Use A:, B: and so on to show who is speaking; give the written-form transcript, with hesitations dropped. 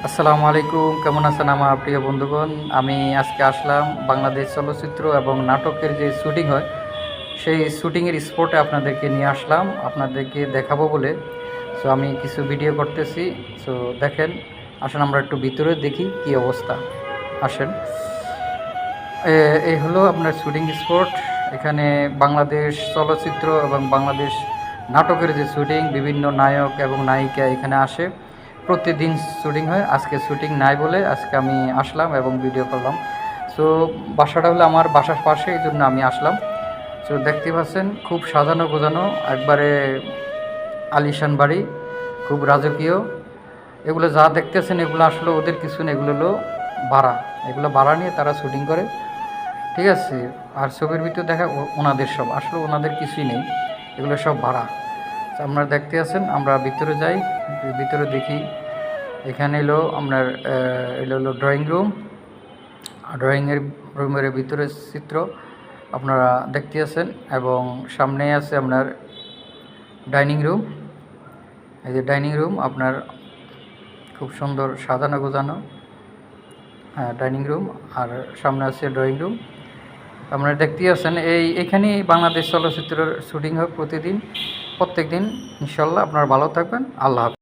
A: আসসালামু আলাইকুম, কেমন আছেন আমার প্রিয় বন্ধুগণ? আমি আজকে আসলাম বাংলাদেশ চলচ্চিত্র এবং নাটকের যে শুটিং হয় সেই শুটিংয়ের স্পটে আপনাদেরকে নিয়ে আসলাম, আপনাদেরকে দেখাবো বলে। সো আমি কিছু ভিডিও করতেছি। সো দেখেন, আসেন আমরা একটু ভিতরে দেখি কি অবস্থা। আসেন, এই হলো আপনার শুটিং স্পট। এখানে বাংলাদেশ চলচ্চিত্র এবং বাংলাদেশ নাটকের যে শুটিং, বিভিন্ন নায়ক এবং নায়িকা এখানে আসে, প্রতিদিন শুটিং হয়। আজকে শুটিং নাই বলে আজকে আমি আসলাম এবং ভিডিও করলাম। সো বাসাটা হলো আমার বাসার পাশে, এই জন্য আমি আসলাম। সো দেখতে পাচ্ছেন খুব সাজানো গোজানো, একবারে আলিশান বাড়ি, খুব রাজকীয়। এগুলো যা দেখতেছেন এগুলো আসলে ওদের কিছু না, এগুলো হলো ভাড়া। এগুলো ভাড়া নিয়ে তারা শুটিং করে, ঠিক আছে। আর ছবির ভিতরে দেখা ওনাদের সব, আসলে ওনাদের কিছুই নেই, এগুলো সব ভাড়া। আপনারা দেখতে আছেন, আমরা ভিতরে যাই, ভিতরে দেখি। এখানে এলো আপনার এলো হলো ড্রয়িং রুম। ড্রয়িংয়ের রুমের ভিতরে চিত্র আপনারা দেখতে আছেন, এবং সামনে আছে আপনার ডাইনিং রুম। এই যে ডাইনিং রুম আপনার খুব সুন্দর সাজানো গোছানো, হ্যাঁ ডাইনিং রুম। আর সামনে আছে ড্রয়িং রুম। আপনারা দেখতেই আছেন, এখানেই বাংলাদেশ চলচ্চিত্রের শুটিং হয় প্রতিদিন, প্রত্যেক দিন। ইনশাল্লাহ আপনারা ভালো থাকবেন। আল্লাহ হাফেজ।